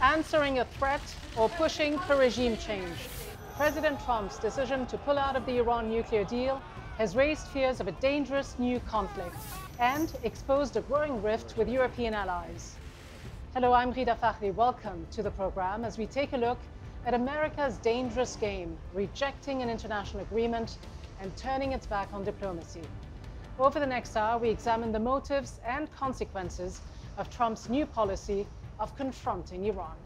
Answering a threat or pushing for regime change. President Trump's decision to pull out of the Iran nuclear deal has raised fears of a dangerous new conflict and exposed a growing rift with European allies. Hello, I'm Rida Fakhri. Welcome to the program as we take a look at America's dangerous game, rejecting an international agreement and turning its back on diplomacy. Over the next hour, we examine the motives and consequences of Trump's new policy of confronting Iran.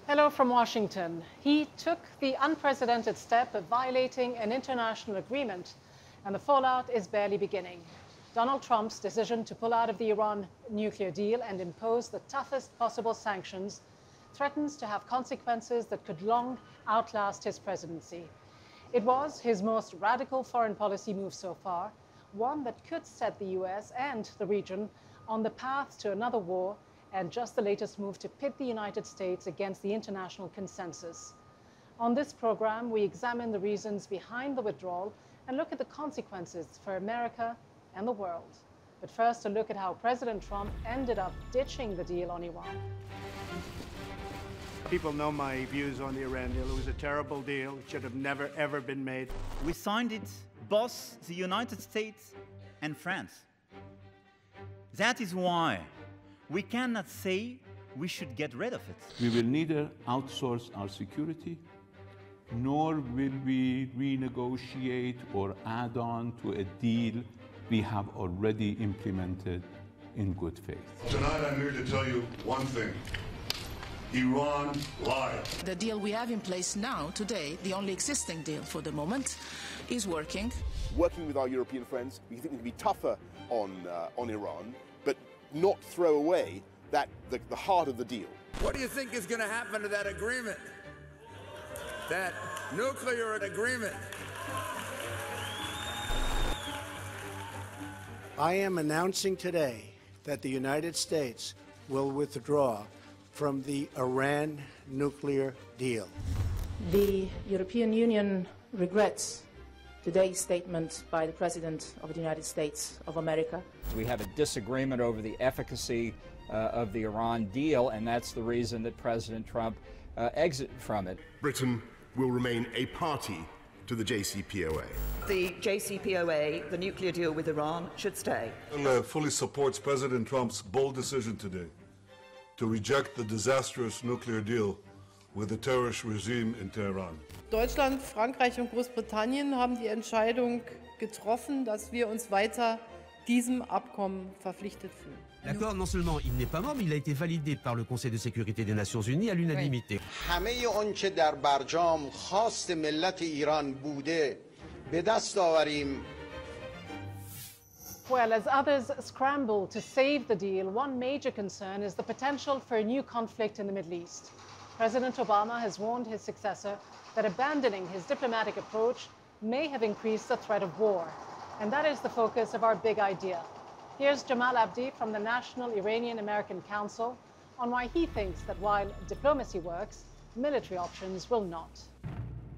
Hello from Washington. He took the unprecedented step of violating an international agreement, and the fallout is barely beginning. Donald Trump's decision to pull out of the Iran nuclear deal and impose the toughest possible sanctions threatens to have consequences that could long outlast his presidency. It was his most radical foreign policy move so far, one that could set the US and the region on the path to another war, and just the latest move to pit the United States against the international consensus. On this program, we examine the reasons behind the withdrawal and look at the consequences for America and the world. But first, a look at how President Trump ended up ditching the deal on Iran. People know my views on the Iran deal. It was a terrible deal. It should have never, ever been made. We signed it, both the United States and France. That is why we cannot say we should get rid of it. We will neither outsource our security, nor will we renegotiate or add on to a deal we have already implemented in good faith. Tonight I'm here to tell you one thing. Iran lied. The deal we have in place now, today, the only existing deal for the moment, is working. Working with our European friends, we think we can be tougher on Iran, but not throw away the heart of the deal. What do you think is going to happen to that agreement? That nuclear agreement? I am announcing today that the United States will withdraw from the Iran nuclear deal. The European Union regrets today's statement by the President of the United States of America. We have a disagreement over the efficacy of the Iran deal, and that's the reason that President Trump exited from it. Britain will remain a party to the JCPOA. The JCPOA, the nuclear deal with Iran, should stay. Fully supports President Trump's bold decision today to reject the disastrous nuclear deal with the terrorist regime in Tehran. Deutschland, Frankreich und Großbritannien haben die Entscheidung getroffen, dass wir uns weiter diesem Abkommen verpflichtet fühlen. L'accord, non seulement il n'est pas mort, mais il a été validé par le Conseil de sécurité des Nations Unies à l'unanimité. همه آنچه در برجام خواست ملت ایران بوده به دست آوریم. Well, as others scramble to save the deal, one major concern is the potential for a new conflict in the Middle East. President Obama has warned his successor that abandoning his diplomatic approach may have increased the threat of war. And that is the focus of our big idea. Here's Jamal Abdi from the National Iranian American Council on why he thinks that while diplomacy works, military options will not.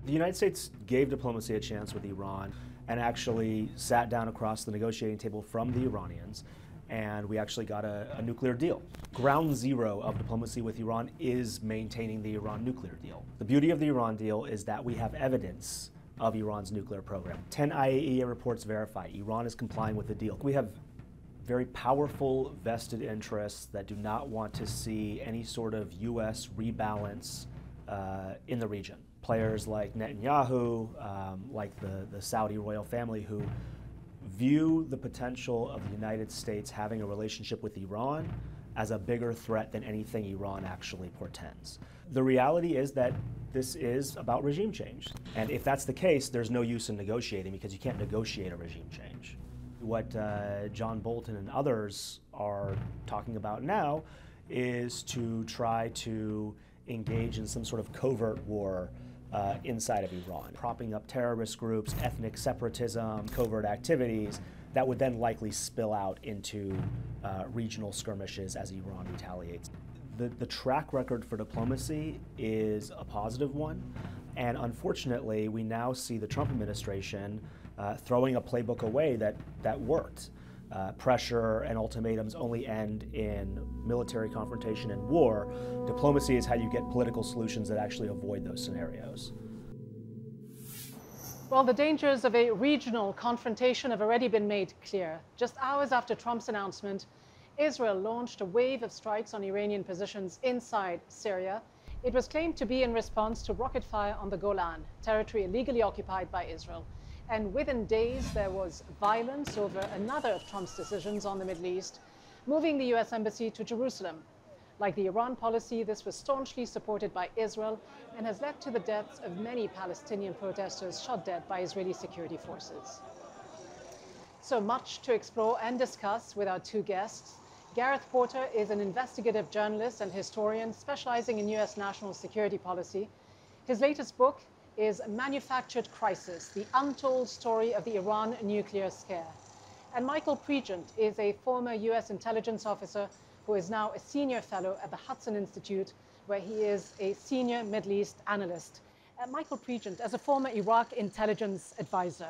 The United States gave diplomacy a chance with Iran and actually sat down across the negotiating table from the Iranians, and we actually got a nuclear deal. Ground zero of diplomacy with Iran is maintaining the Iran nuclear deal. The beauty of the Iran deal is that we have evidence of Iran's nuclear program. 10 IAEA reports verify Iran is complying with the deal. We have very powerful vested interests that do not want to see any sort of U.S. rebalance in the region. Players like Netanyahu, like the Saudi royal family, who view the potential of the United States having a relationship with Iran as a bigger threat than anything Iran actually portends. The reality is that this is about regime change. And if that's the case, there's no use in negotiating because you can't negotiate a regime change. What John Bolton and others are talking about now is to try to engage in some sort of covert war inside of Iran, propping up terrorist groups, ethnic separatism, covert activities that would then likely spill out into regional skirmishes as Iran retaliates. The track record for diplomacy is a positive one. And unfortunately, we now see the Trump administration throwing a playbook away that worked. Pressure and ultimatums only end in military confrontation and war. Diplomacy is how you get political solutions that actually avoid those scenarios. Well, the dangers of a regional confrontation have already been made clear. Just hours after Trump's announcement, Israel launched a wave of strikes on Iranian positions inside Syria. It was claimed to be in response to rocket fire on the Golan, territory illegally occupied by Israel. And within days, there was violence over another of Trump's decisions on the Middle East, moving the U.S. Embassy to Jerusalem. Like the Iran policy, this was staunchly supported by Israel and has led to the deaths of many Palestinian protesters shot dead by Israeli security forces. So much to explore and discuss with our two guests. Gareth Porter is an investigative journalist and historian specializing in U.S. national security policy. His latest book is Manufactured Crisis, the untold story of the Iran nuclear scare. And Michael Pregent is a former U.S. intelligence officer who is now a senior fellow at the Hudson Institute, where he is a senior Middle East analyst. Michael Pregent, as a former Iraq intelligence advisor,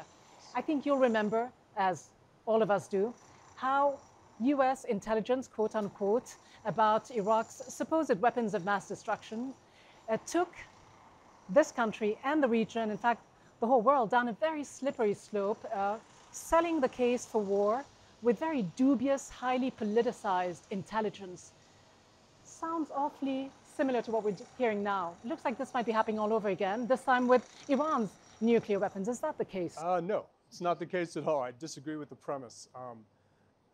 I think you'll remember, as all of us do, how U.S. intelligence, quote unquote, about Iraq's supposed weapons of mass destruction took this country and the region, in fact, the whole world, down a very slippery slope, selling the case for war with very dubious, highly politicized intelligence. Sounds awfully similar to what we're hearing now. It looks like this might be happening all over again, this time with Iran's nuclear weapons. Is that the case? No, it's not the case at all. I disagree with the premise.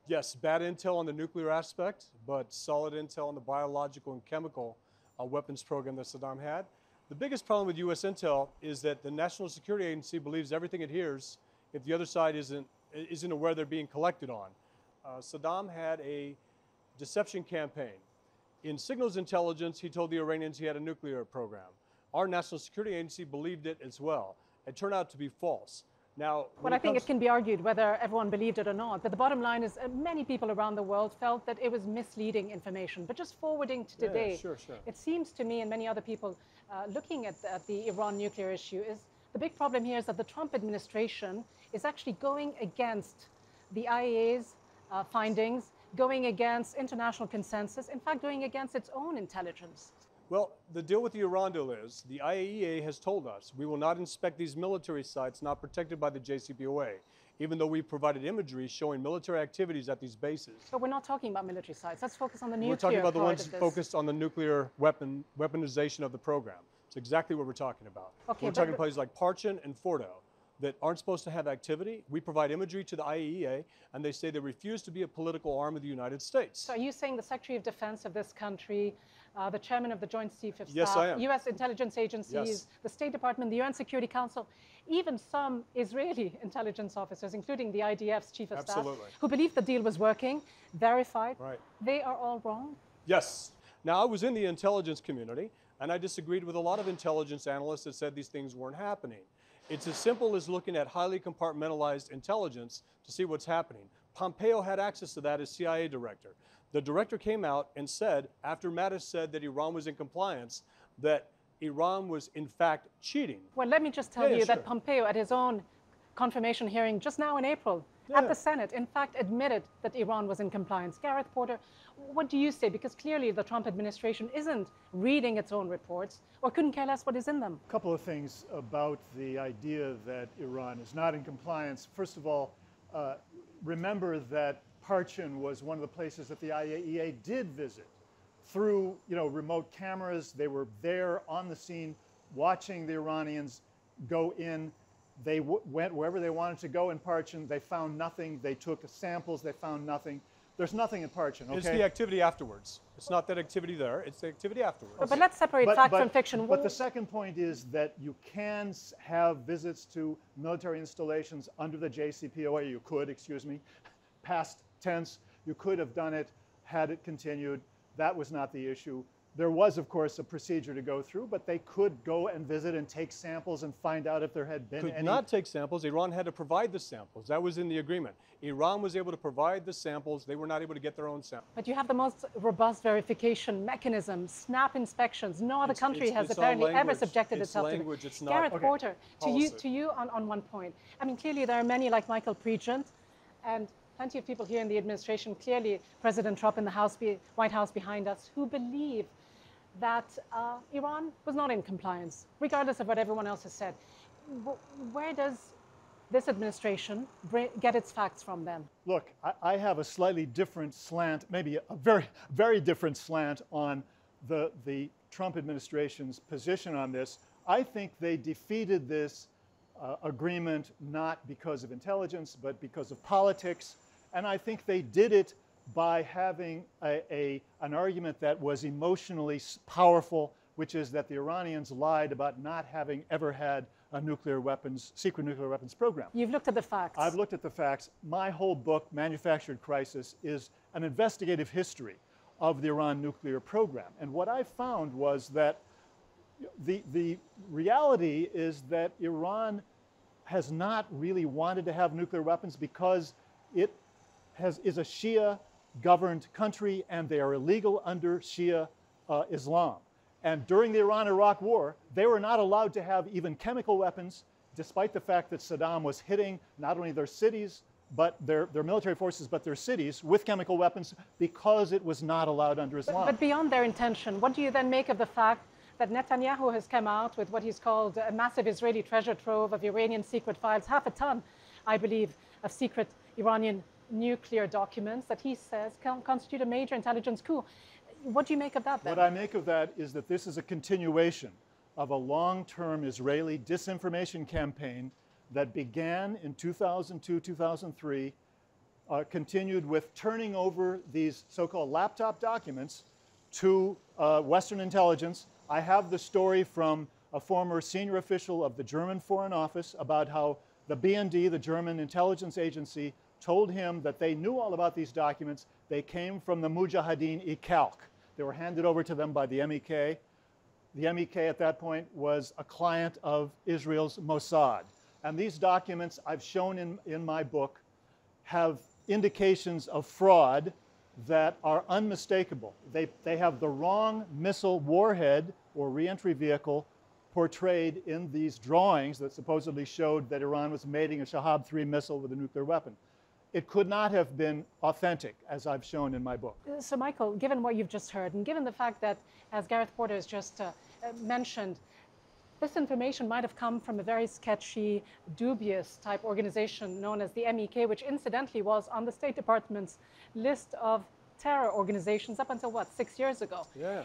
Yes, bad intel on the nuclear aspect, but solid intel on the biological and chemical weapons program that Saddam had. The biggest problem with U.S. intel is that the National Security Agency believes everything it hears if the other side isn't aware they're being collected on. Saddam had a deception campaign. In signals intelligence, he told the Iranians he had a nuclear program. Our National Security Agency believed it as well. It turned out to be false. Now, well, I think it can be argued whether everyone believed it or not, but the bottom line is many people around the world felt that it was misleading information. But just forwarding to today, sure. It seems to me and many other people looking at the Iran nuclear issue is the big problem here is that the Trump administration is actually going against the IAEA's findings, going against international consensus, in fact, going against its own intelligence. Well, the deal with the Iran deal is the IAEA has told us we will not inspect these military sites not protected by the JCPOA, even though we provided imagery showing military activities at these bases. But we're not talking about military sites. Let's focus on the nuclear We're talking about the part ones of this. focused on the nuclear weaponization of the program. It's exactly what we're talking about. Okay, we're talking places like Parchin and Fordo that aren't supposed to have activity. We provide imagery to the IAEA, and they say they refuse to be a political arm of the United States. So are you saying the Secretary of Defense of this country, the chairman of the Joint Chiefs of Staff, Yes, I am. U.S. intelligence agencies, Yes. the State Department, the UN Security Council, even some Israeli intelligence officers, including the IDF's Chief of Absolutely. Staff, who believed the deal was working, verified, Right. they are all wrong? Yes. Now, I was in the intelligence community, and I disagreed with a lot of intelligence analysts that said these things weren't happening. It's as simple as looking at highly compartmentalized intelligence to see what's happening. Pompeo had access to that as CIA director. The director came out and said, after Mattis said that Iran was in compliance, that Iran was in fact cheating. Well, let me just tell you that Pompeo, at his own confirmation hearing just now in April at the Senate, in fact admitted that Iran was in compliance. Gareth Porter, what do you say? Because clearly the Trump administration isn't reading its own reports or couldn't care less what is in them. A couple of things about the idea that Iran is not in compliance. First of all, remember that Parchin was one of the places that the IAEA did visit. Through remote cameras, they were there on the scene watching the Iranians go in. They went wherever they wanted to go in Parchin. They found nothing. They took samples. They found nothing. There's nothing in Parchin, okay? It's the activity afterwards. It's not that activity there. It's the activity afterwards. But let's separate fact from fiction. But the second point is that you can have visits to military installations under the JCPOA. You could, excuse me, past tense. You could have done it had it continued. That was not the issue. There was, of course, a procedure to go through, but they could go and visit and take samples and find out if there had been any. Could not take samples. Iran had to provide the samples. That was in the agreement. Iran was able to provide the samples. They were not able to get their own samples. But you have the most robust verification mechanism, snap inspections. No other country has apparently ever subjected itself to language. It's not Gareth Porter, policy. to you on one point. I mean, clearly there are many like Michael Pregent and plenty of people here in the administration, clearly President Trump in the White House behind us, who believe that Iran was not in compliance, regardless of what everyone else has said. Where does this administration get its facts from then? Look, I have a slightly different slant, maybe a very, very different slant on the Trump administration's position on this. I think they defeated this agreement not because of intelligence, but because of politics. And I think they did it by having an argument that was emotionally powerful, which is that the Iranians lied about not having ever had a secret nuclear weapons program. You've looked at the facts. I've looked at the facts. My whole book, Manufactured Crisis, is an investigative history of the Iran nuclear program. And what I found was that the reality is that Iran has not really wanted to have nuclear weapons because it is a Shia-governed country and they are illegal under Shia Islam. And during the Iran-Iraq War, they were not allowed to have even chemical weapons, despite the fact that Saddam was hitting not only their cities, but their military forces, but their cities with chemical weapons because it was not allowed under Islam. But beyond their intention, what do you then make of the fact that Netanyahu has come out with what he's called a massive Israeli treasure trove of Iranian secret files, half a ton, I believe, of secret Iranian nuclear documents that he says constitute a major intelligence coup? What do you make of that then? What I make of that is that this is a continuation of a long-term Israeli disinformation campaign that began in 2002, 2003, continued with turning over these so-called laptop documents to Western intelligence. I have the story from a former senior official of the German Foreign Office about how the BND, the German intelligence agency, told him that they knew all about these documents. They came from the Mujahideen-e-Khalq. They were handed over to them by the MEK. The MEK at that point was a client of Israel's Mossad. And these documents I've shown in my book have indications of fraud that are unmistakable. They have the wrong missile warhead or reentry vehicle portrayed in these drawings that supposedly showed that Iran was mating a Shahab-3 missile with a nuclear weapon. It could not have been authentic, as I've shown in my book. So, Michael, given what you've just heard, and given the fact that, as Gareth Porter has just mentioned, this information might have come from a very sketchy, dubious type organization known as the MEK, which incidentally was on the State Department's list of terror organizations up until, what, 6 years ago? Yeah,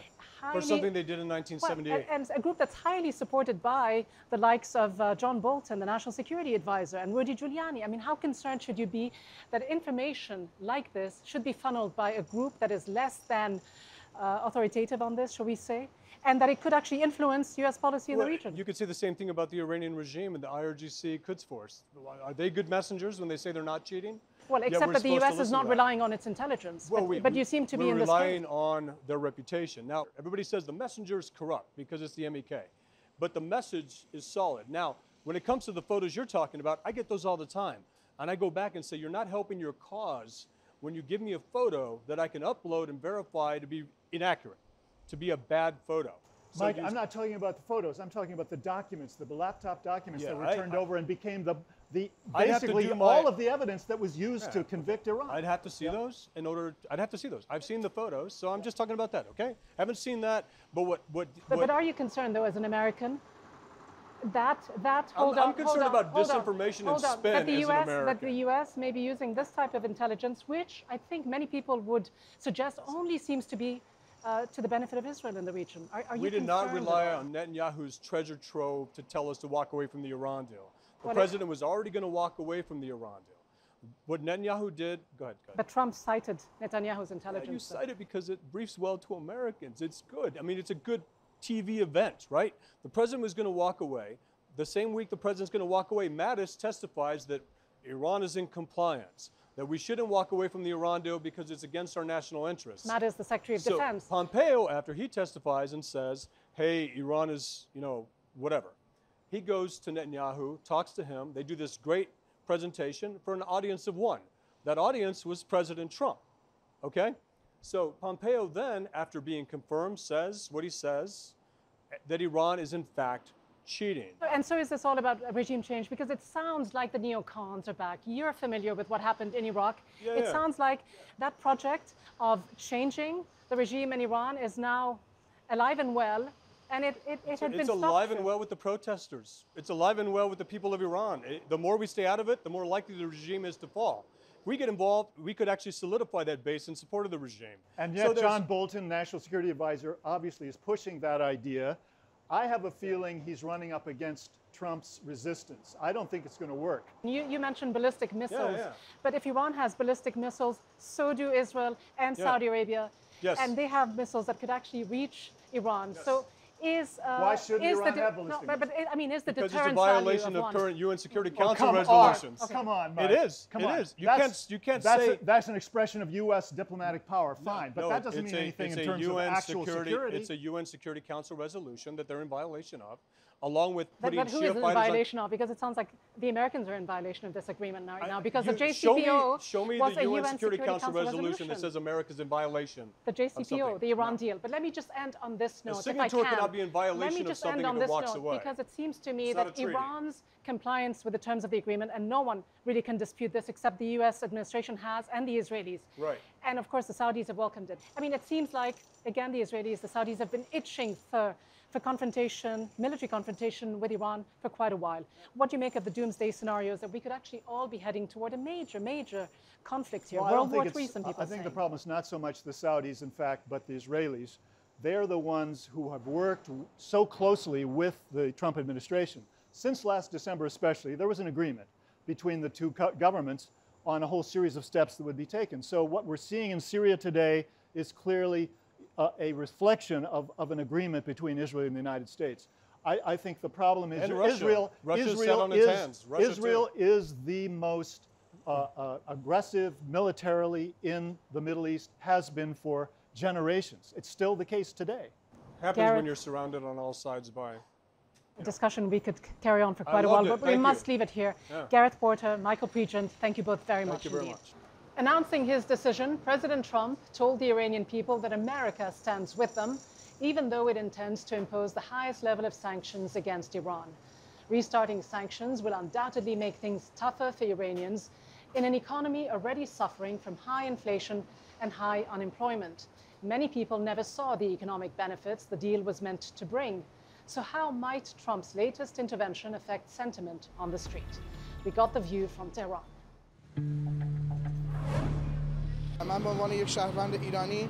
for something they did in 1978. Well, and a group that's highly supported by the likes of John Bolton, the National Security Advisor, and Rudy Giuliani. I mean, how concerned should you be that information like this should be funneled by a group that is less than authoritative on this, shall we say, and that it could actually influence U.S. policy in the region? You could say the same thing about the Iranian regime and the IRGC Quds Force. Are they good messengers when they say they're not cheating? Well, except that the U.S. is not relying on its intelligence. Well, but you seem to be in this We're relying on their reputation. Now, everybody says the messenger is corrupt because it's the MEK. But the message is solid. Now, when it comes to the photos you're talking about, I get those all the time. And I go back and say, you're not helping your cause when you give me a photo that I can upload and verify to be inaccurate, to be a bad photo. So Mike, I'm not talking about the photos. I'm talking about the documents, the laptop documents that were turned over and became basically all of the evidence that was used to convict Iran. I'd have to see those in order. I'd have to see those. I've seen the photos, so I'm just talking about that. Okay, haven't seen that, but But are you concerned, though, as an American, that I'm concerned about disinformation and spin that the as an American. That the U.S. may be using this type of intelligence, which I think many people would suggest only seems to be to the benefit of Israel in the region. Are you We did not rely on Netanyahu's treasure trove to tell us to walk away from the Iran deal. The president was already going to walk away from the Iran deal. What Netanyahu did, go ahead. But Trump cited Netanyahu's intelligence. Yeah, you cite it because it briefs well to Americans. It's good. I mean, it's a good TV event, right? The president was going to walk away. The same week the president's going to walk away, Mideast testifies that Iran is in compliance. that we shouldn't walk away from the Iran deal because it's against our national interests. Matt is the Secretary of Defense. Pompeo, after he testifies and says, hey, Iran is, whatever, he goes to Netanyahu, talks to him. They do this great presentation for an audience of one. That audience was President Trump, okay? So Pompeo then, after being confirmed, says what he says, that Iran is in fact cheating. And so is this all about regime change? Because it sounds like the neocons are back. You're familiar with what happened in Iraq. It sounds like that project of changing the regime in Iran is now alive and well, and it had been stopped. It's alive and well with the protesters. It's alive and well with the people of Iran. The more we stay out of it, the more likely the regime is to fall. If we get involved, we could actually solidify that base in support of the regime. And yet John Bolton, National Security Advisor, obviously is pushing that idea. I have a feeling he's running up against Trump's resistance. I don't think it's going to work. You mentioned ballistic missiles, but if Iran has ballistic missiles, so do Israel and Saudi Arabia, and they have missiles that could actually reach Iran. So why shouldn't Iran have ballistic missiles? But I mean, is the because deterrence it's a violation value of current UN Security Council come resolutions. On. Oh, come on, Mike. It is. Come it on. is. You can't say that's an expression of U.S. diplomatic power. Fine, but that doesn't mean anything in terms of actual security. It's a UN Security Council resolution that they're in violation of, along with putting but who is in violation of? Because it sounds like the Americans are in violation of this agreement now. Because the JCPO show me was the a UN Security Council resolution that says America's in violation. The JCPO, the Iran deal. But let me just end on this note, if I can. Cannot be in violation of something that walks away. Because it seems to me that Iran's compliance with the terms of the agreement, and no one really can dispute this except the U.S. administration has, and the Israelis. Right. And of course, the Saudis have welcomed it. I mean, it seems like, again, the Israelis, the Saudis have been itching for confrontation, military confrontation with Iran for quite a while. What do you make of the doomsday scenarios that we could actually all be heading toward a major conflict here? Well, World War III, some people I think the problem is not so much the Saudis, in fact, but the Israelis. They're the ones who have worked so closely with the Trump administration. Since last December especially, there was an agreement between the two governments on a whole series of steps that would be taken. So what we're seeing in Syria today is clearly a reflection of an agreement between Israel and the United States. I think the problem is Israel is the most aggressive militarily in the Middle East, has been for generations. It's still the case today. Happens when you're surrounded on all sides by a discussion we could carry on for quite a while, but we must leave it here. Gareth Porter, Michael Pregent, thank you both very much indeed. Announcing his decision, President Trump told the Iranian people that America stands with them, even though it intends to impose the highest level of sanctions against Iran. Restarting sanctions will undoubtedly make things tougher for Iranians in an economy already suffering from high inflation and high unemployment. Many people never saw the economic benefits the deal was meant to bring. So how might Trump's latest intervention affect sentiment on the street? We got the view from Tehran. من به عنوان یک شهروند ایرانی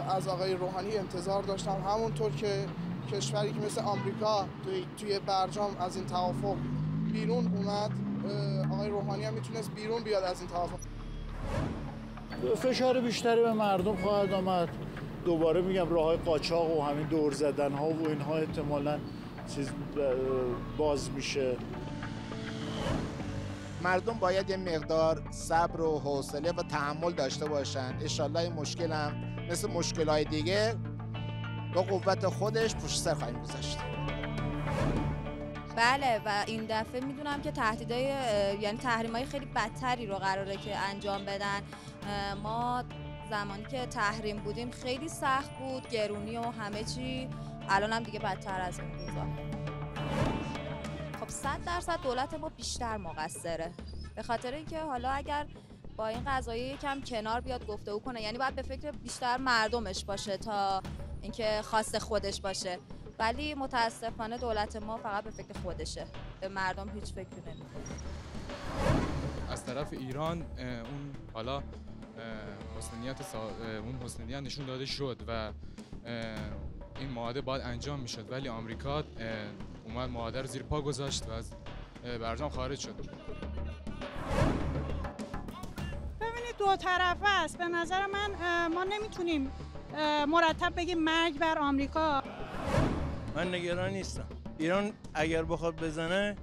از آقای روحانی انتظار داشتم همونطور که کشوری که مثل آمریکا توی برجام از این توافق بیرون اومد آقای روحانی هم میتونست بیرون بیاد از این توافق. فشار بیشتری به مردم خواهد آمد. دوباره میگم راههای قاچاق و همین دور زدن ها و اینها احتمالاً باز میشه. مردم باید یه مقدار صبر و حوصله و تحمل داشته باشن. انشالله این مشکل هم مثل مشکل‌های دیگه با قوت خودش پشت سر خواهیم گذاشت. بله و این دفعه میدونم که تهدیدهای یعنی تحریم‌های خیلی بدتری رو قراره که انجام بدن. ما زمانی که تحریم بودیم خیلی سخت بود، گرونی و همه چی، الان هم دیگه بدتر از این روزا. خب 100% دولت ما بیشتر مقصره، به خاطر اینکه حالا اگر با این قضایه یکم کنار بیاد گفتگو کنه، یعنی باید به فکر بیشتر مردمش باشه تا اینکه خواست خودش باشه، ولی متاسفانه دولت ما فقط به فکر خودشه، به مردم هیچ فکری نمیکنه. از طرف ایران اون حالا حسن نیت نشون داده شد و این معاهده باید انجام میشد، ولی آمریکا اومد معاهده رو زیر پا گذاشت و از برجام خارج شد. ببینید دو طرفه است. به نظر من ما نمیتونیم مرتب بگیم مرگ بر آمریکا. من نگران نیستم. ایران اگر بخواد بزنه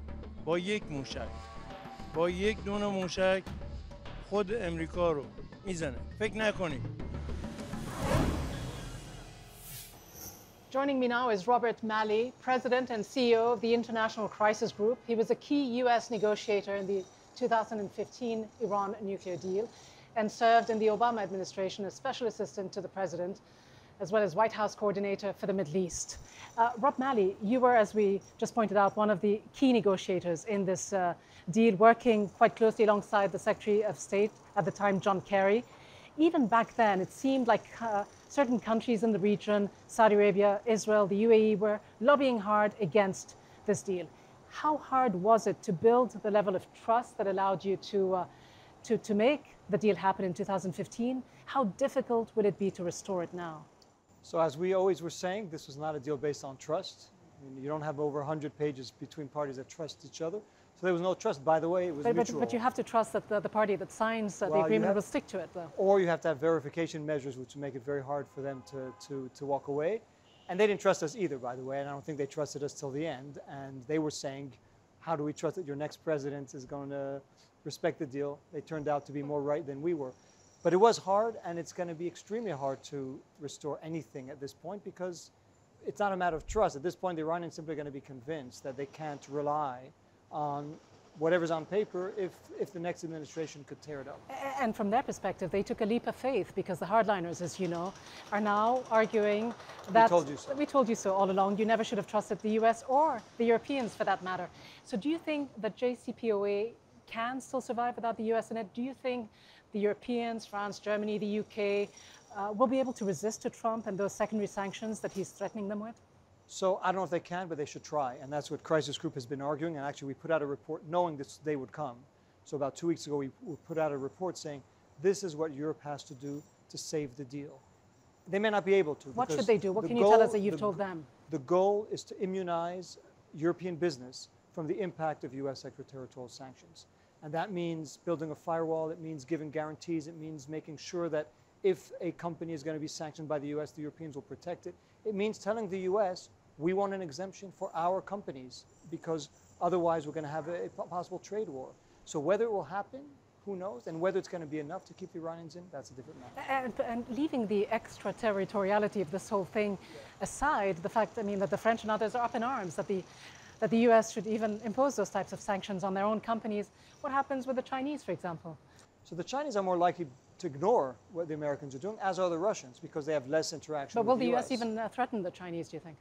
با یک موشک، با یک دونه موشک خود امریکا رو میزنه. فکر نکنید. Joining me now is Robert Malley, President and CEO of the International Crisis Group. He was a key U.S. negotiator in the 2015 Iran nuclear deal and served in the Obama administration as special assistant to the president, as well as White House coordinator for the Middle East. Rob Malley, you were, as we just pointed out, one of the key negotiators in this deal, working quite closely alongside the Secretary of State at the time, John Kerry. Even back then, it seemed like certain countries in the region, Saudi Arabia, Israel, the UAE, were lobbying hard against this deal. How hard was it to build the level of trust that allowed you to make the deal happen in 2015? How difficult will it be to restore it now? So as we always were saying, this was not a deal based on trust. I mean, you don't have over 100 pages between parties that trust each other. So there was no trust. By the way, it was mutual. But you have to trust that the party that signs the agreement will stick to it, though. Or you have to have verification measures which make it very hard for them to walk away. And they didn't trust us either, by the way, and I don't think they trusted us till the end. And they were saying, how do we trust that your next president is going to respect the deal? They turned out to be more right than we were. But it was hard, and it's going to be extremely hard to restore anything at this point because it's not a matter of trust. At this point, the Iranians are simply going to be convinced that they can't rely on whatever's on paper if the next administration could tear it up. And from their perspective, they took a leap of faith because the hardliners, as you know, are now arguing that... We told you so. We told you so all along. You never should have trusted the US or the Europeans, for that matter. So do you think that JCPOA can still survive without the US in it? Do you think the Europeans, France, Germany, the UK, will be able to resist to Trump and those secondary sanctions that he's threatening them with? So I don't know if they can, but they should try. And that's what Crisis Group has been arguing. And actually, we put out a report knowing this day would come. So about 2 weeks ago, we put out a report saying, this is what Europe has to do to save the deal. They may not be able to. What should they do? What can you tell us that you've told them? The goal is to immunize European business from the impact of US extraterritorial sanctions. And that means building a firewall. It means giving guarantees. It means making sure that if a company is going to be sanctioned by the US, the Europeans will protect it. It means telling the US, we want an exemption for our companies because otherwise we're going to have a possible trade war. So whether it will happen, who knows? And whether it's going to be enough to keep the Iranians in, that's a different matter. And leaving the extraterritoriality of this whole thing aside, the fact, I mean, that the French and others are up in arms, that the US should even impose those types of sanctions on their own companies. What happens with the Chinese, for example? So the Chinese are more likely to ignore what the Americans are doing, as are the Russians, because they have less interaction with the US. But will the US even threaten the Chinese, do you think?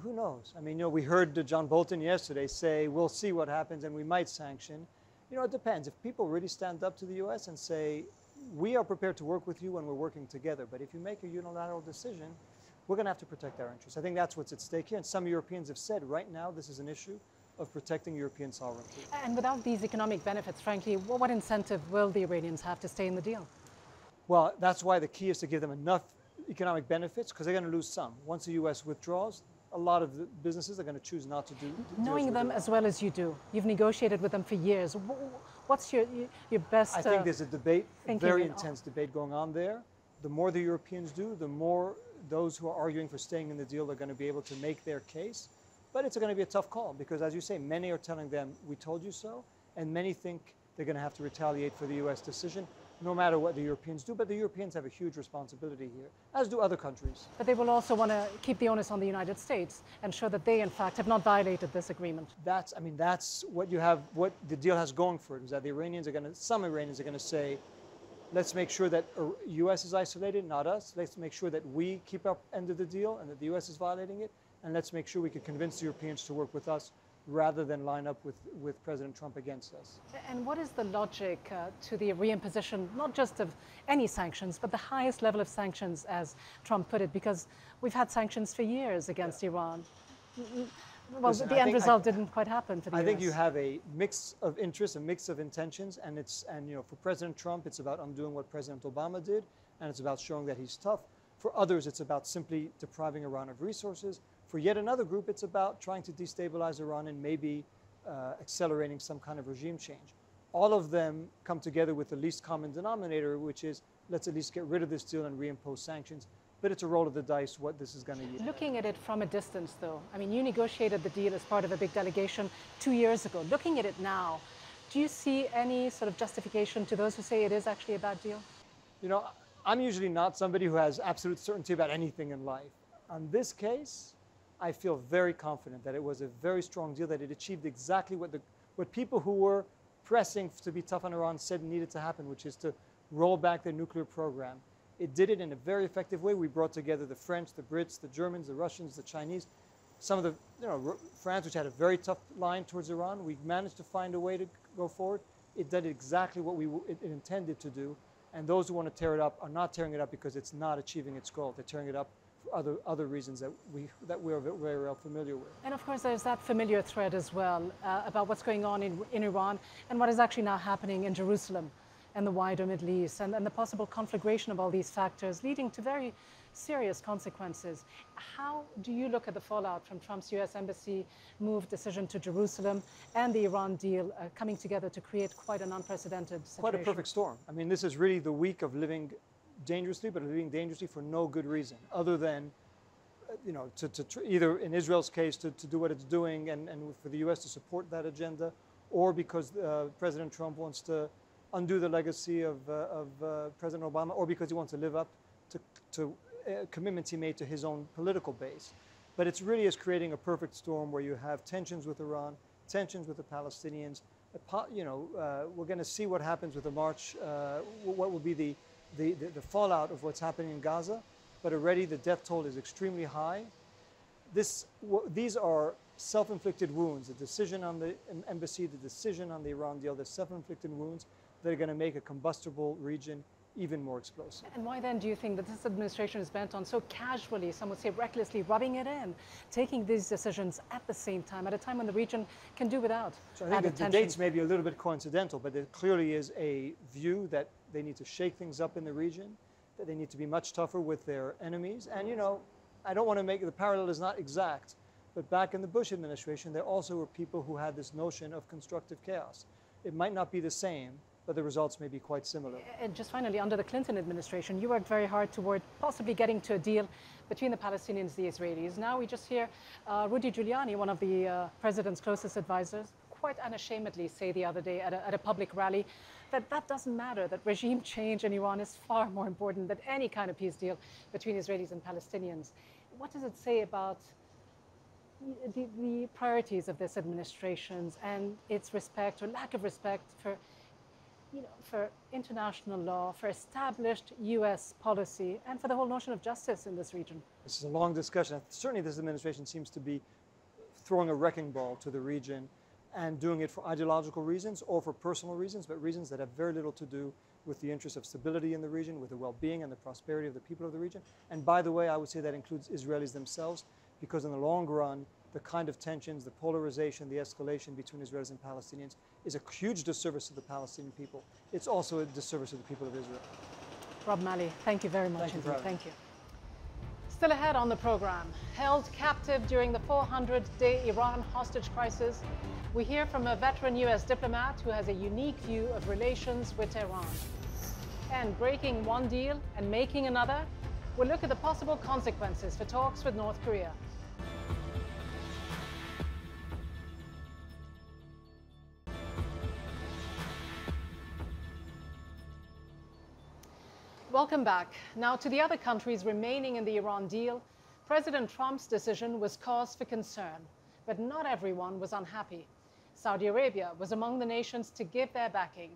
Who knows? I mean, you know, we heard John Bolton yesterday say, we'll see what happens and we might sanction. You know, it depends. If people really stand up to the US and say, we are prepared to work with you when we're working together, but if you make a unilateral decision, we're going to have to protect our interests. I think that's what's at stake here. And some Europeans have said right now this is an issue of protecting European sovereignty. And without these economic benefits, frankly, what incentive will the Iranians have to stay in the deal? Well, that's why the key is to give them enough economic benefits, because they're going to lose some. Once the U.S. withdraws, a lot of the businesses are going to choose not to do. Knowing them as well as you do, you've negotiated with them for years. What's your best? I think there's a debate, very intense debate going on there. The more the Europeans do, the more those who are arguing for staying in the deal are going to be able to make their case. But it's going to be a tough call because, as you say, many are telling them, we told you so, and many think they're going to have to retaliate for the U.S. decision, no matter what the Europeans do. But the Europeans have a huge responsibility here, as do other countries. But they will also want to keep the onus on the United States and show that they, in fact, have not violated this agreement. That's what you have, what the deal has going for it, is that the Iranians are going to, some Iranians are going to say, let's make sure that the U.S. is isolated, not us. Let's make sure that we keep our end of the deal and that the U.S. is violating it. And let's make sure we can convince the Europeans to work with us rather than line up with President Trump against us. And what is the logic to the reimposition, not just of any sanctions, but the highest level of sanctions, as Trump put it, because we've had sanctions for years against Iran. Well, Listen, the end result didn't quite happen for the US. I think you have a mix of interests, a mix of intentions, and you know, for President Trump, it's about undoing what President Obama did, and it's about showing that he's tough. For others, it's about simply depriving Iran of resources. For yet another group, it's about trying to destabilize Iran and maybe accelerating some kind of regime change. All of them come together with the least common denominator, which is let's at least get rid of this deal and reimpose sanctions. But it's a roll of the dice what this is going to yield. Looking at it from a distance, though, I mean, you negotiated the deal as part of a big delegation 2 years ago. Looking at it now, Do you see any sort of justification to those who say it is actually a bad deal? You know, I'm usually not somebody who has absolute certainty about anything in life. On this case, I feel very confident that it was a very strong deal, that it achieved exactly what people who were pressing to be tough on Iran said needed to happen, which is to roll back their nuclear program. It did it in a very effective way. We brought together the French, the Brits, the Germans, the Russians, the Chinese. Some of the, France, which had a very tough line towards Iran, we managed to find a way to go forward. It did exactly what it intended to do. And those who want to tear it up are not tearing it up because it's not achieving its goal. They're tearing it up for other reasons that we're very well familiar with. And of course, there's that familiar thread as well about what's going on in Iran and what is actually now happening in Jerusalem and the wider Middle East, and the possible conflagration of all these factors leading to very serious consequences. How do you look at the fallout from Trump's U.S. Embassy move decision to Jerusalem and the Iran deal coming together to create quite an unprecedented situation? Quite a perfect storm. I mean, this is really the week of living dangerously, but living dangerously for no good reason, other than, either in Israel's case to do what it's doing and for the U.S. to support that agenda, or because President Trump wants to undo the legacy of President Obama, or because he wants to live up to commitments he made to his own political base. But it really is creating a perfect storm where you have tensions with Iran, tensions with the Palestinians. We're going to see what happens with the march, what will be the fallout of what's happening in Gaza. But already the death toll is extremely high. These are self-inflicted wounds. The decision on the embassy, the decision on the Iran deal, the self-inflicted wounds that are going to make a combustible region even more explosive. And why then do you think that this administration is bent on so casually, some would say recklessly, rubbing it in, taking these decisions at the same time, at a time when the region can do without? So I think the dates may be a little bit coincidental, but there clearly is a view that they need to shake things up in the region, that they need to be much tougher with their enemies. And, I don't want to make the parallel is not exact, but back in the Bush administration, there also were people who had this notion of constructive chaos. It might not be the same, but the results may be quite similar. And just finally, under the Clinton administration, you worked very hard toward possibly getting to a deal between the Palestinians and the Israelis. Now we just hear Rudy Giuliani, one of the president's closest advisors, quite unashamedly say the other day at a public rally that doesn't matter, that regime change in Iran is far more important than any kind of peace deal between Israelis and Palestinians. What does it say about the priorities of this administration and its respect or lack of respect for international law, for established U.S. policy, and for the whole notion of justice in this region? This is a long discussion. Certainly this administration seems to be throwing a wrecking ball to the region and doing it for ideological reasons or for personal reasons, but reasons that have very little to do with the interests of stability in the region, with the well-being and the prosperity of the people of the region. And by the way, I would say that includes Israelis themselves, because in the long run, the kind of tensions, the polarization, the escalation between Israelis and Palestinians is a huge disservice to the Palestinian people. It's also a disservice to the people of Israel. Rob Malley, thank you very much indeed. Thank you. Still ahead on the program, held captive during the 400-day Iran hostage crisis, we hear from a veteran U.S. diplomat who has a unique view of relations with Iran. And breaking one deal and making another, we'll look at the possible consequences for talks with North Korea. Welcome back. Now to the other countries remaining in the Iran deal. President Trump's decision was cause for concern, but not everyone was unhappy. Saudi Arabia was among the nations to give their backing.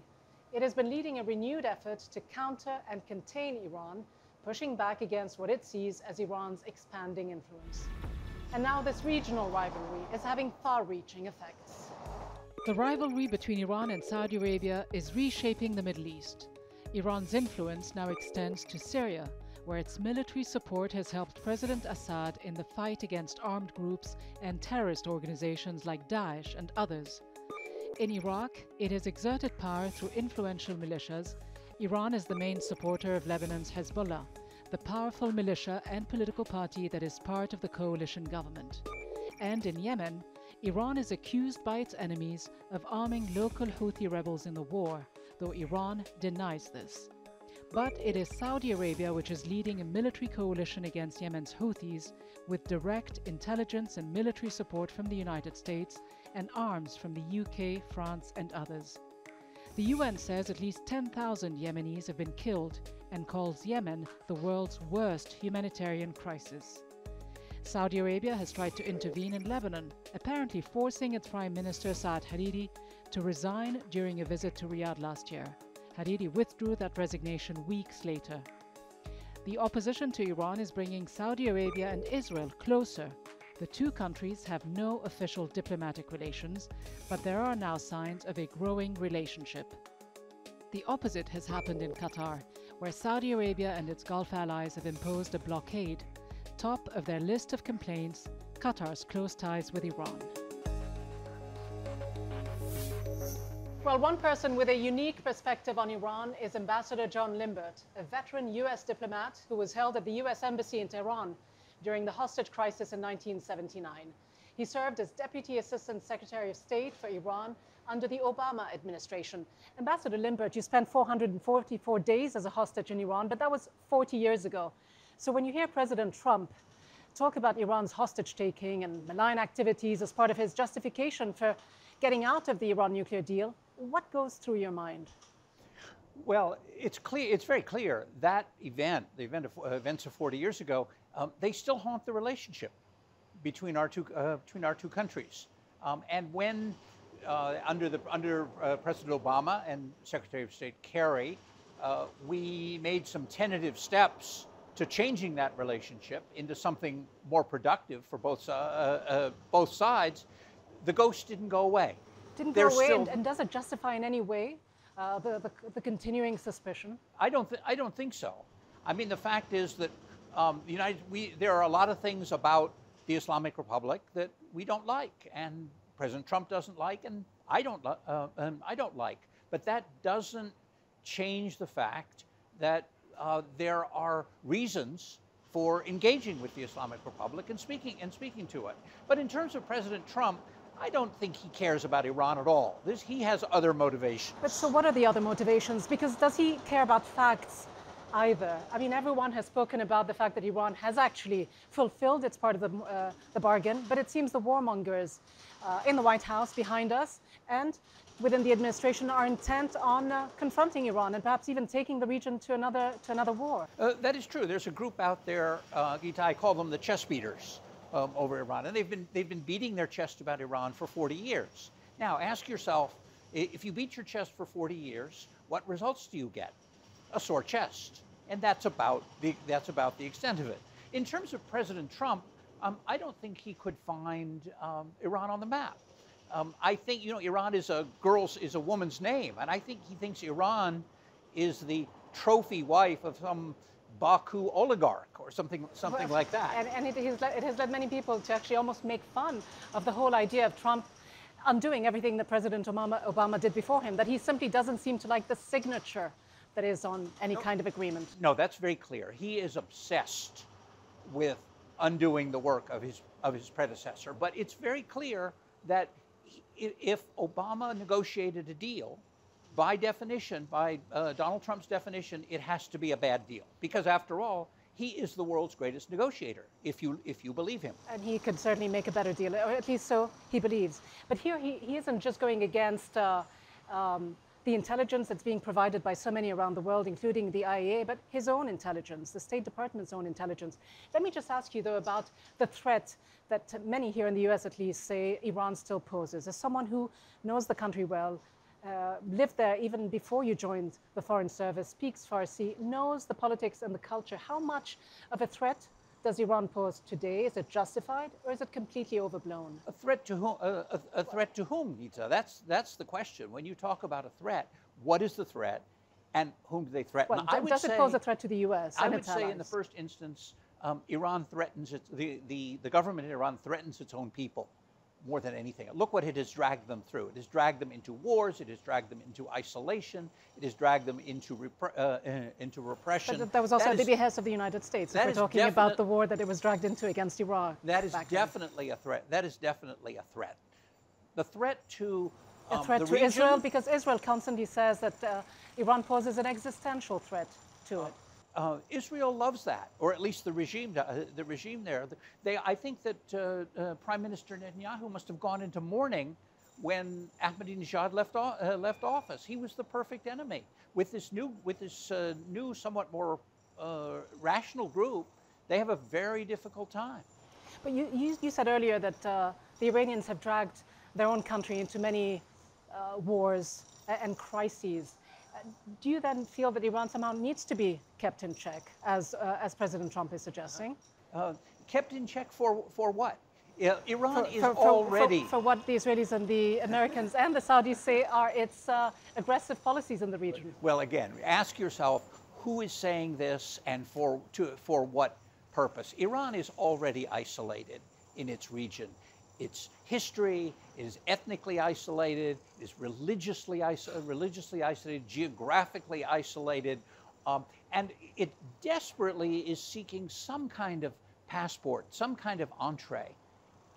It has been leading a renewed effort to counter and contain Iran, pushing back against what it sees as Iran's expanding influence. And now this regional rivalry is having far-reaching effects. The rivalry between Iran and Saudi Arabia is reshaping the Middle East. Iran's influence now extends to Syria, where its military support has helped President Assad in the fight against armed groups and terrorist organizations like Daesh and others. In Iraq, it has exerted power through influential militias. Iran is the main supporter of Lebanon's Hezbollah, the powerful militia and political party that is part of the coalition government. And in Yemen, Iran is accused by its enemies of arming local Houthi rebels in the war, though Iran denies this. But it is Saudi Arabia which is leading a military coalition against Yemen's Houthis, with direct intelligence and military support from the United States and arms from the UK, France and others. The UN says at least 10,000 Yemenis have been killed and calls Yemen the world's worst humanitarian crisis. Saudi Arabia has tried to intervene in Lebanon, apparently forcing its Prime Minister Saad Hariri to resign during a visit to Riyadh last year. Hariri withdrew that resignation weeks later. The opposition to Iran is bringing Saudi Arabia and Israel closer. The two countries have no official diplomatic relations, but there are now signs of a growing relationship. The opposite has happened in Qatar, where Saudi Arabia and its Gulf allies have imposed a blockade. Top of their list of complaints, Qatar's close ties with Iran. Well, one person with a unique perspective on Iran is Ambassador John Limbert, a veteran U.S. diplomat who was held at the U.S. Embassy in Tehran during the hostage crisis in 1979. He served as Deputy Assistant Secretary of State for Iran under the Obama administration. Ambassador Limbert, you spent 444 days as a hostage in Iran, but that was 40 years ago. So when you hear President Trump talk about Iran's hostage-taking and malign activities as part of his justification for getting out of the Iran nuclear deal, what goes through your mind? Well, it's clear. It's very clear that events of 40 years ago, they still haunt the relationship between our two countries. And when under President Obama and Secretary of State Kerry, we made some tentative steps to changing that relationship into something more productive for both sides, the ghost didn't go away. Didn't go away, and does it justify in any way the continuing suspicion? I don't think so. I mean, the fact is that there are a lot of things about the Islamic Republic that we don't like, and President Trump doesn't like, and I don't like. But that doesn't change the fact that there are reasons for engaging with the Islamic Republic and speaking to it. But in terms of President Trump, I don't think he cares about Iran at all. He has other motivations. But so what are the other motivations? Because does he care about facts either? I mean, everyone has spoken about the fact that Iran has actually fulfilled its part of the bargain, but it seems the warmongers in the White House behind us and within the administration are intent on confronting Iran and perhaps even taking the region to another war. That is true. There's a group out there, Gita, I call them the chest beaters over Iran, and they've been beating their chest about Iran for 40 years. Now, ask yourself, if you beat your chest for 40 years, what results do you get? A sore chest, and that's about the extent of it. In terms of President Trump, I don't think he could find Iran on the map. I think, Iran is a woman's name, and I think he thinks Iran is the trophy wife of some Baku oligarch or something like that. And it has led many people to actually almost make fun of the whole idea of Trump undoing everything that President Obama did before him, that he simply doesn't seem to like the signature that is on any kind of agreement. No, that's very clear. He is obsessed with undoing the work of his predecessor. But it's very clear that if Obama negotiated a deal, by definition, by Donald Trump's definition, it has to be a bad deal. Because after all, he is the world's greatest negotiator, if you believe him. And he could certainly make a better deal, or at least so he believes. But here he isn't just going against the intelligence that's being provided by so many around the world, including the IAEA, but his own intelligence, the State Department's own intelligence. Let me just ask you, though, about the threat that many here in the US, at least, say Iran still poses. As someone who knows the country well, lived there even before you joined the Foreign Service, speaks Farsi, knows the politics and the culture, how much of a threat does Iran pose today? Is it justified, or is it completely overblown? A threat to whom? A threat to whom, Gita? That's the question. When you talk about a threat, what is the threat, and whom do they threaten? Well, does it pose a threat to the U.S. I would say, in the first instance, Iran threatens the government in Iran threatens its own people more than anything. Look what it has dragged them through. It has dragged them into wars. It has dragged them into isolation. It has dragged them into repression. But that was also at the behest of the United States. If we're talking about the war that it was dragged into against Iraq. That is definitely a threat. That is definitely a threat. The threat to a threat to Israel, because Israel constantly says that Iran poses an existential threat to it. Israel loves that, or at least the regime there. I think that Prime Minister Netanyahu must have gone into mourning when Ahmadinejad left office. He was the perfect enemy. With this new, somewhat more rational group, they have a very difficult time. But you said earlier that the Iranians have dragged their own country into many wars and crises. Do you then feel that Iran somehow needs to be kept in check, as President Trump is suggesting? Kept in check for what? Iran is already... For what the Israelis and the Americans and the Saudis say are its aggressive policies in the region. Well, again, ask yourself, who is saying this and for what purpose? Iran is already isolated in its region. Its history is ethnically isolated, is religiously isolated, geographically isolated, and it desperately is seeking some kind of passport, some kind of entree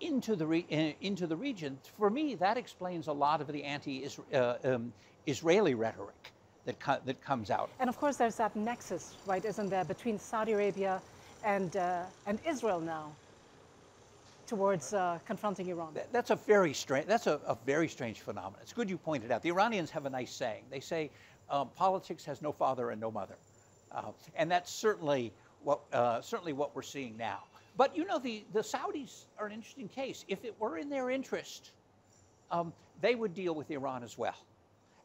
into the region. For me, that explains a lot of the anti-Israeli rhetoric that comes out. And of course, there's that nexus, right, isn't there, between Saudi Arabia and Israel now towards confronting Iran. That's a very strange. That's a very strange phenomenon. It's good you pointed out. The Iranians have a nice saying. They say, "Politics has no father and no mother," and that's certainly what we're seeing now. But you know, the Saudis are an interesting case. If it were in their interest, they would deal with Iran as well.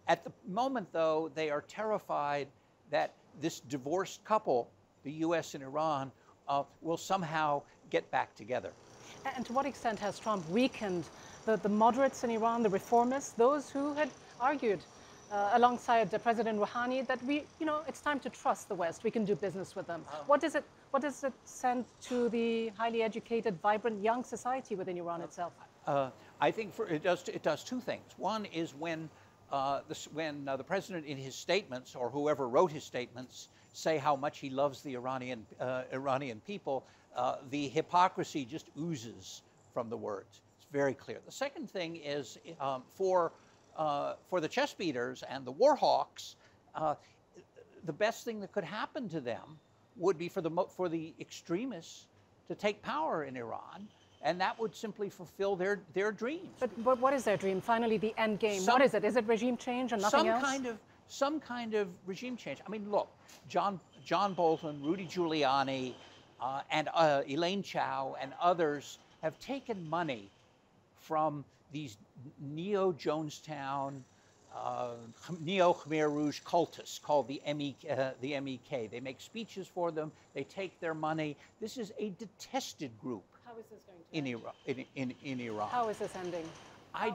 At the moment, though, they are terrified that this divorced couple, the U.S. and Iran, will somehow get back together. And to what extent has Trump weakened the moderates in Iran, the reformists, those who had argued alongside President Rouhani that it's time to trust the West, we can do business with them? What does it send to the highly educated, vibrant, young society within Iran itself? I think it does two things. One is when the president in his statements, or whoever wrote his statements, say how much he loves the Iranian people, the hypocrisy just oozes from the words. It's very clear. The second thing is for the chess beaters and the war hawks, the best thing that could happen to them would be for the extremists to take power in Iran, and that would simply fulfill their dreams. But what is their dream? Finally, the end game. What is it? Is it regime change or nothing else? Some kind of regime change. I mean, look, John Bolton, Rudy Giuliani, and Elaine Chao and others have taken money from these neo-Jonestown, neo-Khmer Rouge cultists called the MEK. They make speeches for them. They take their money. This is a detested group. How is this going to end? In Iran. How is this ending? I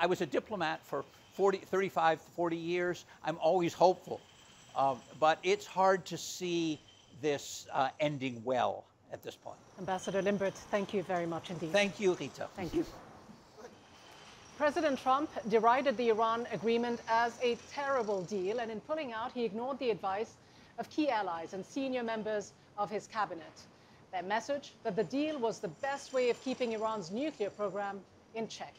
was a diplomat for 35, 40 years. I'm always hopeful. But it's hard to see this ending well at this point. Ambassador Limbert, thank you very much indeed. Thank you, Rita. Thank you. President Trump derided the Iran agreement as a terrible deal, and in pulling out, he ignored the advice of key allies and senior members of his cabinet. Their message that the deal was the best way of keeping Iran's nuclear program in check.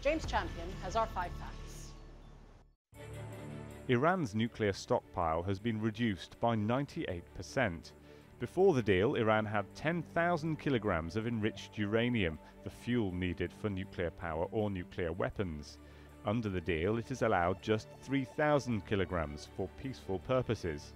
James Champion has our 5 facts. Iran's nuclear stockpile has been reduced by 98%. Before the deal, Iran had 10,000 kilograms of enriched uranium, the fuel needed for nuclear power or nuclear weapons. Under the deal, it is allowed just 3,000 kilograms for peaceful purposes.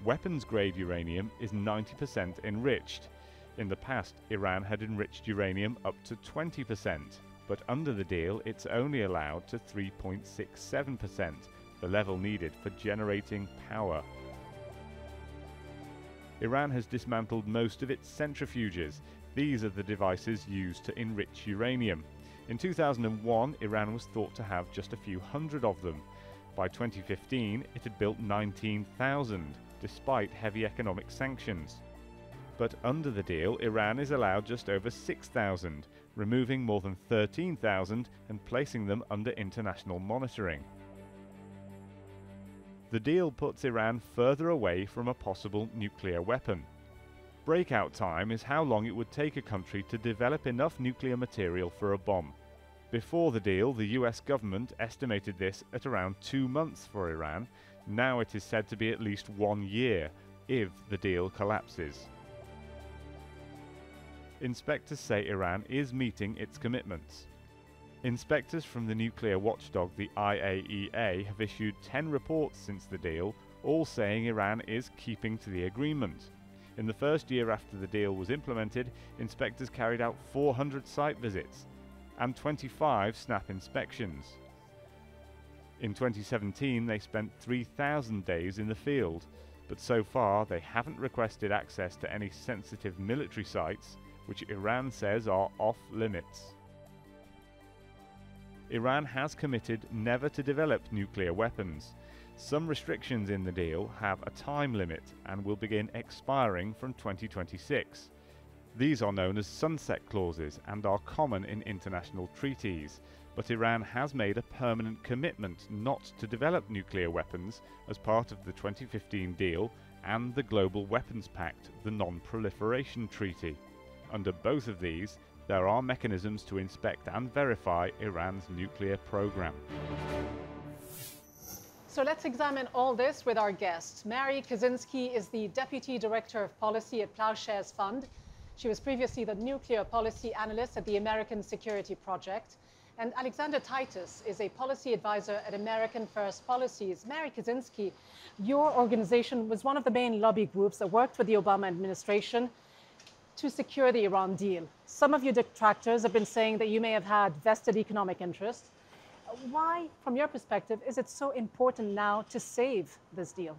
Weapons-grade uranium is 90% enriched. In the past, Iran had enriched uranium up to 20%, but under the deal, it's only allowed to 3.67%, the level needed for generating power. Iran has dismantled most of its centrifuges. These are the devices used to enrich uranium. In 2001, Iran was thought to have just a few hundred of them. By 2015, it had built 19,000, despite heavy economic sanctions. But under the deal, Iran is allowed just over 6,000, removing more than 13,000 and placing them under international monitoring. The deal puts Iran further away from a possible nuclear weapon. Breakout time is how long it would take a country to develop enough nuclear material for a bomb. Before the deal, the US government estimated this at around 2 months for Iran. Now it is said to be at least 1 year, if the deal collapses. Inspectors say Iran is meeting its commitments. Inspectors from the nuclear watchdog, the IAEA, have issued 10 reports since the deal, all saying Iran is keeping to the agreement. In the first year after the deal was implemented, inspectors carried out 400 site visits and 25 snap inspections. In 2017, they spent 3,000 days in the field, but so far they haven't requested access to any sensitive military sites, which Iran says are off-limits. Iran has committed never to develop nuclear weapons. Some restrictions in the deal have a time limit and will begin expiring from 2026. These are known as sunset clauses and are common in international treaties, but Iran has made a permanent commitment not to develop nuclear weapons as part of the 2015 deal and the Global Weapons Pact, the Non-Proliferation Treaty. Under both of these, there are mechanisms to inspect and verify Iran's nuclear program. So let's examine all this with our guest. Mary Kaczynski is the Deputy Director of Policy at Plowshares Fund. She was previously the Nuclear Policy Analyst at the American Security Project. And Alexander Titus is a policy advisor at American First Policies. Mary Kaczynski, your organization was one of the main lobby groups that worked with the Obama administration to secure the Iran deal. Some of your detractors have been saying that you may have had vested economic interests. Why, from your perspective, is it so important now to save this deal?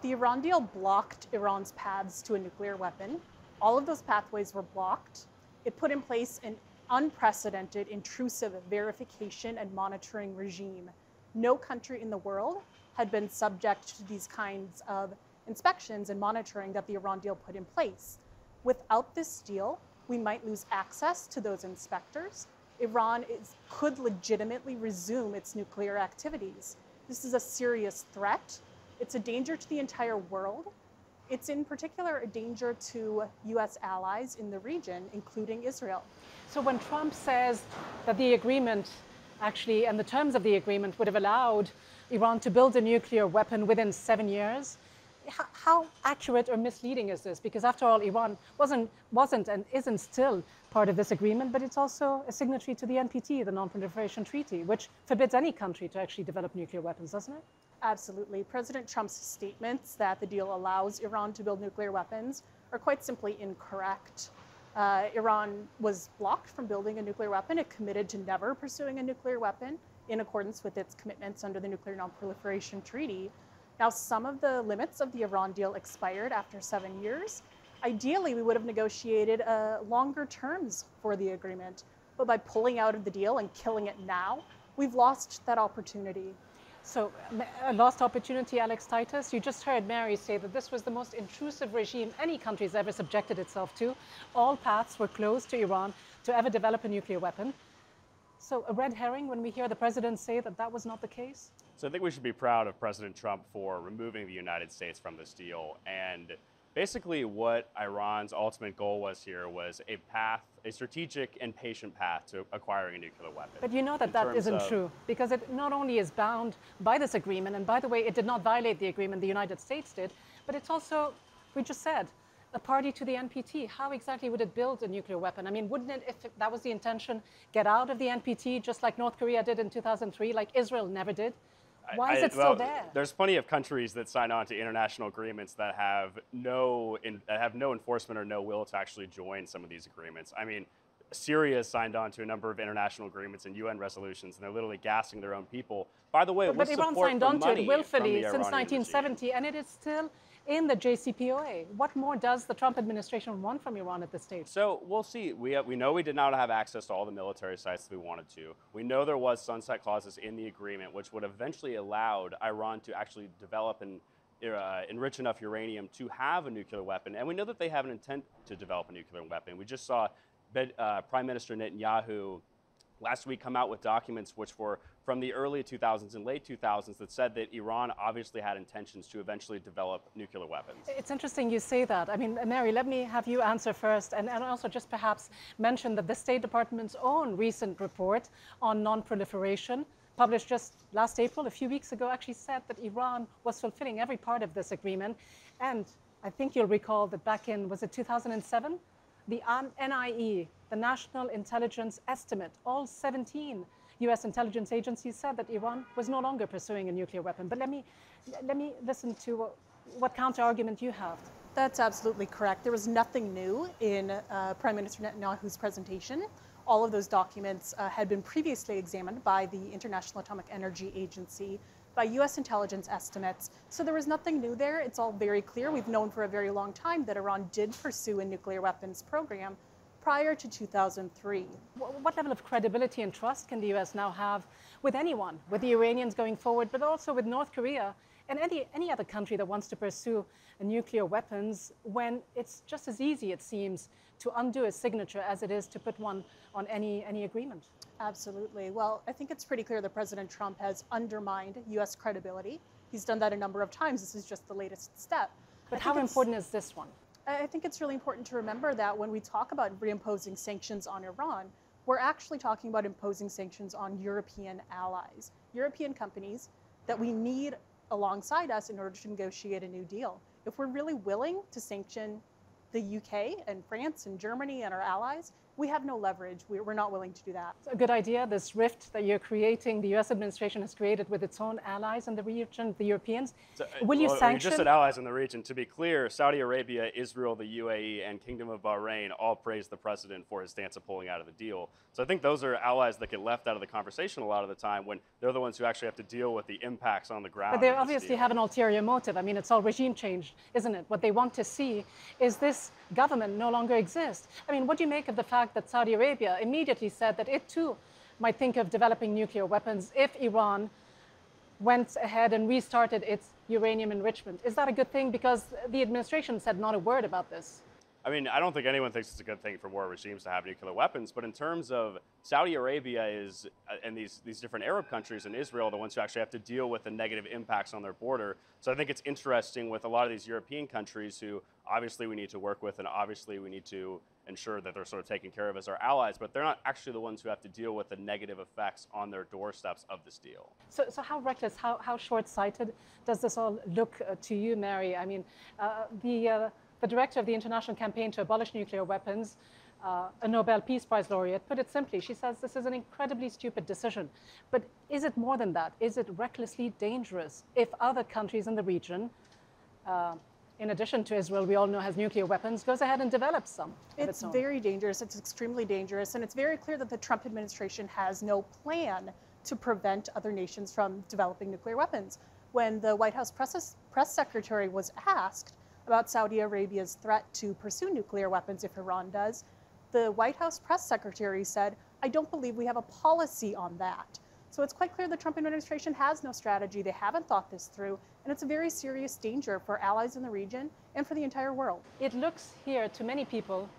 The Iran deal blocked Iran's paths to a nuclear weapon. All of those pathways were blocked. It put in place an unprecedented, intrusive verification and monitoring regime. No country in the world had been subject to these kinds of inspections and monitoring that the Iran deal put in place. Without this deal, we might lose access to those inspectors. Iran could legitimately resume its nuclear activities. This is a serious threat. It's a danger to the entire world. It's in particular a danger to US allies in the region, including Israel. So when Trump says that the agreement actually, and the terms of the agreement would have allowed Iran to build a nuclear weapon within 7 years, how accurate or misleading is this? Because after all, Iran wasn't and isn't still part of this agreement, but it's also a signatory to the NPT, the Non-Proliferation Treaty, which forbids any country to actually develop nuclear weapons, doesn't it? Absolutely. President Trump's statements that the deal allows Iran to build nuclear weapons are quite simply incorrect. Iran was blocked from building a nuclear weapon. It committed to never pursuing a nuclear weapon in accordance with its commitments under the Nuclear Non-Proliferation Treaty. Now, some of the limits of the Iran deal expired after 7 years. Ideally, we would have negotiated longer terms for the agreement. But by pulling out of the deal and killing it now, we've lost that opportunity. So, a lost opportunity, Alex Titus. You just heard Mary say that this was the most intrusive regime any country has ever subjected itself to. All paths were closed to Iran to ever develop a nuclear weapon. So, a red herring when we hear the president say that that was not the case? So I think we should be proud of President Trump for removing the United States from this deal. And basically what Iran's ultimate goal was here was a path, a strategic and patient path to acquiring a nuclear weapon. But you know that that isn't true, because it not only is bound by this agreement, and by the way, it did not violate the agreement, the United States did, but it's also, we just said, a party to the NPT. How exactly would it build a nuclear weapon? I mean, wouldn't it, if that was the intention, get out of the NPT just like North Korea did in 2003, like Israel never did? Why is it still there? There's plenty of countries that sign on to international agreements that have no enforcement or no will to actually join some of these agreements. I mean, Syria has signed on to a number of international agreements and UN resolutions, and they're literally gassing their own people. By the way, but Iran signed on to it willfully since 1970, and it is still in the JCPOA. What more does the Trump administration want from Iran at this stage? So we'll see. We know we did not have access to all the military sites that we wanted to. We know there was sunset clauses in the agreement, which would eventually allowed Iran to actually develop and enrich enough uranium to have a nuclear weapon. And we know that they have an intent to develop a nuclear weapon. We just saw Prime Minister Netanyahu last week come out with documents which were from the early 2000s and late 2000s that said that Iran obviously had intentions to eventually develop nuclear weapons. It's interesting you say that. I mean, Mary, let me have you answer first, and also just perhaps mention that the State Department's own recent report on non-proliferation, published just last April, a few weeks ago, actually said that Iran was fulfilling every part of this agreement. And I think you'll recall that back in, was it 2007? The NIE the National Intelligence Estimate. All 17 U.S. intelligence agencies said that Iran was no longer pursuing a nuclear weapon. But let me listen to what counter-argument you have. That's absolutely correct. There was nothing new in Prime Minister Netanyahu's presentation. All of those documents had been previously examined by the International Atomic Energy Agency, by U.S. intelligence estimates. So there was nothing new there. It's all very clear. We've known for a very long time that Iran did pursue a nuclear weapons program prior to 2003. What level of credibility and trust can the U.S. now have with anyone, with the Iranians going forward, but also with North Korea and any other country that wants to pursue nuclear weapons, when it's just as easy, it seems, to undo a signature as it is to put one on any agreement? Absolutely. Well, I think it's pretty clear that President Trump has undermined U.S. credibility. He's done that a number of times. This is just the latest step. But how important is this one? I think it's really important to remember that when we talk about reimposing sanctions on Iran, we're actually talking about imposing sanctions on European allies, European companies that we need alongside us in order to negotiate a new deal. If we're really willing to sanction the UK and France and Germany and our allies, we have no leverage. We're not willing to do that. It's a good idea, this rift that you're creating, the U.S. administration has created with its own allies in the region, the Europeans. Will you sanction? You just said allies in the region. To be clear, Saudi Arabia, Israel, the UAE, and Kingdom of Bahrain all praised the president for his stance of pulling out of the deal. So I think those are allies that get left out of the conversation a lot of the time when they're the ones who actually have to deal with the impacts on the ground. But they obviously have an ulterior motive. I mean, it's all regime change, isn't it? What they want to see is this government no longer exist. I mean, what do you make of the fact that Saudi Arabia immediately said that it too might think of developing nuclear weapons if Iran went ahead and restarted its uranium enrichment? Is that a good thing? Because the administration said not a word about this. I mean, I don't think anyone thinks it's a good thing for war regimes to have nuclear weapons, but in terms of Saudi Arabia is, and these different Arab countries and Israel, the ones who actually have to deal with the negative impacts on their border. So I think it's interesting with a lot of these European countries who obviously we need to work with and obviously we need to ensure that they're sort of taken care of as our allies, but they're not actually the ones who have to deal with the negative effects on their doorsteps of this deal. So how reckless, how short-sighted does this all look to you, Mary? I mean, the director of the International Campaign to Abolish Nuclear Weapons, a Nobel Peace Prize laureate, put it simply. She says this is an incredibly stupid decision. But is it more than that? Is it recklessly dangerous if other countries in the region, in addition to Israel, we all know has nuclear weapons, goes ahead and develops some? It's very dangerous. It's extremely dangerous. And it's very clear that the Trump administration has no plan to prevent other nations from developing nuclear weapons. When the White House press secretary was asked about Saudi Arabia's threat to pursue nuclear weapons if Iran does, the White House press secretary said, "I don't believe we have a policy on that." So it's quite clear the Trump administration has no strategy. They haven't thought this through, and it's a very serious danger for allies in the region and for the entire world. It looks here to many people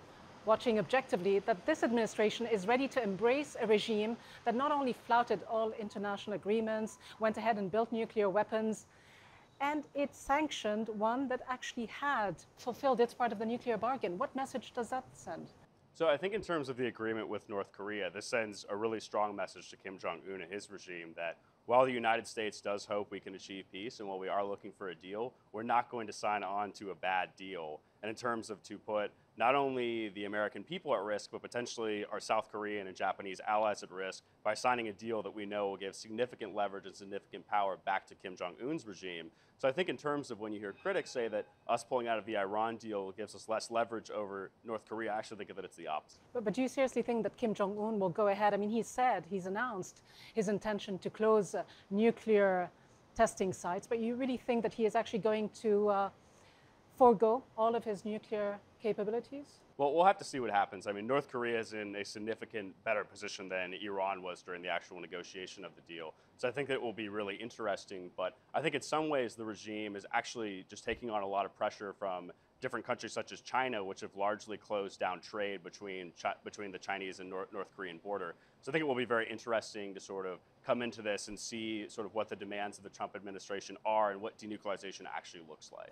watching objectively that this administration is ready to embrace a regime that not only flouted all international agreements, went ahead and built nuclear weapons, and it sanctioned one that actually had fulfilled its part of the nuclear bargain. What message does that send? So I think in terms of the agreement with North Korea, this sends a really strong message to Kim Jong-un and his regime that while the United States does hope we can achieve peace and while we are looking for a deal, we're not going to sign on to a bad deal. And in terms of to put not only the American people at risk, but potentially our South Korean and Japanese allies at risk by signing a deal that we know will give significant leverage and significant power back to Kim Jong-un's regime. So I think in terms of when you hear critics say that us pulling out of the Iran deal gives us less leverage over North Korea, I actually think that it's the opposite. But do you seriously think that Kim Jong-un will go ahead? I mean, he's announced his intention to close nuclear testing sites, but you really think that he is actually going to forego all of his nuclear capabilities? Well, we'll have to see what happens. I mean, North Korea is in a significant better position than Iran was during the actual negotiation of the deal. So I think that it will be really interesting. But I think in some ways the regime is actually just taking on a lot of pressure from different countries such as China, which have largely closed down trade between the Chinese and North Korean border. So I think it will be very interesting to sort of come into this and see sort of what the demands of the Trump administration are and what denuclearization actually looks like.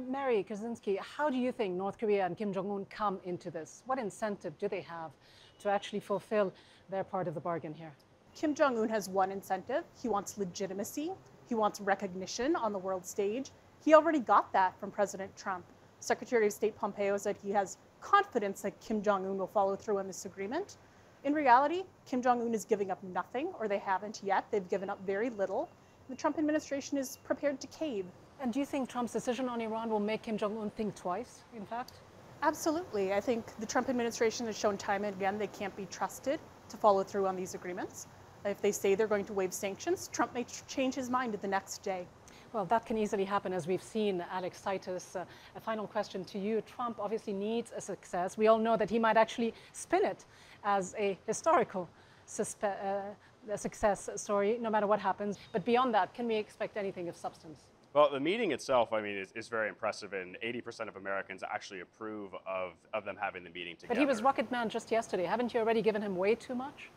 Mary Kaczynski, how do you think North Korea and Kim Jong-un come into this? What incentive do they have to actually fulfill their part of the bargain here? Kim Jong-un has one incentive. He wants legitimacy. He wants recognition on the world stage. He already got that from President Trump. Secretary of State Pompeo said he has confidence that Kim Jong-un will follow through on this agreement. In reality, Kim Jong-un is giving up nothing, or they haven't yet. They've given up very little. The Trump administration is prepared to cave. And do you think Trump's decision on Iran will make Kim Jong-un think twice, in fact? Absolutely. I think the Trump administration has shown time and again they can't be trusted to follow through on these agreements. If they say they're going to waive sanctions, Trump may change his mind the next day. Well, that can easily happen, as we've seen. Alex Titus, a final question to you. Trump obviously needs a success. We all know that he might actually spin it as a historical success story, no matter what happens. But beyond that, can we expect anything of substance? Well, the meeting itself, I mean, is very impressive, and 80% of Americans actually approve of them having the meeting together. But he was Rocket Man just yesterday. Haven't you already given him way too much?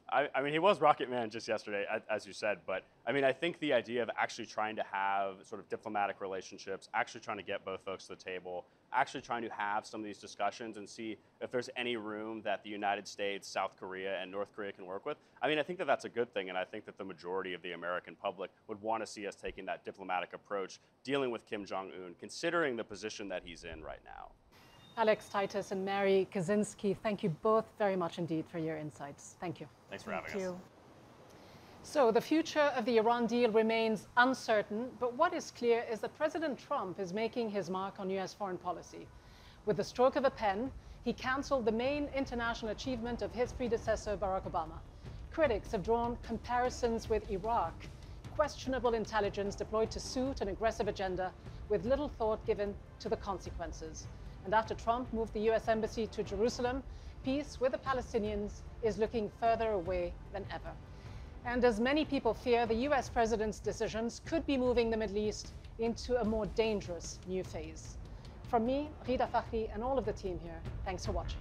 I mean, he was Rocket Man just yesterday, as you said, but I mean, I think the idea of actually trying to have sort of diplomatic relationships, actually trying to get both folks to the table, actually trying to have some of these discussions and see if there's any room that the United States, South Korea, and North Korea can work with. I mean, I think that that's a good thing, and I think that the majority of the American public would want to see us taking that diplomatic approach, dealing with Kim Jong-un, considering the position that he's in right now. Alex Titus and Mary Kaczynski, thank you both very much indeed for your insights. Thank you. Thanks for having us. So the future of the Iran deal remains uncertain, but what is clear is that President Trump is making his mark on US foreign policy. With the stroke of a pen, he canceled the main international achievement of his predecessor, Barack Obama. Critics have drawn comparisons with Iraq, questionable intelligence deployed to suit an aggressive agenda with little thought given to the consequences. And after Trump moved the US embassy to Jerusalem, peace with the Palestinians is looking further away than ever. And as many people fear, the US president's decisions could be moving the Middle East into a more dangerous new phase. From me, Rida Fakhri, and all of the team here, thanks for watching.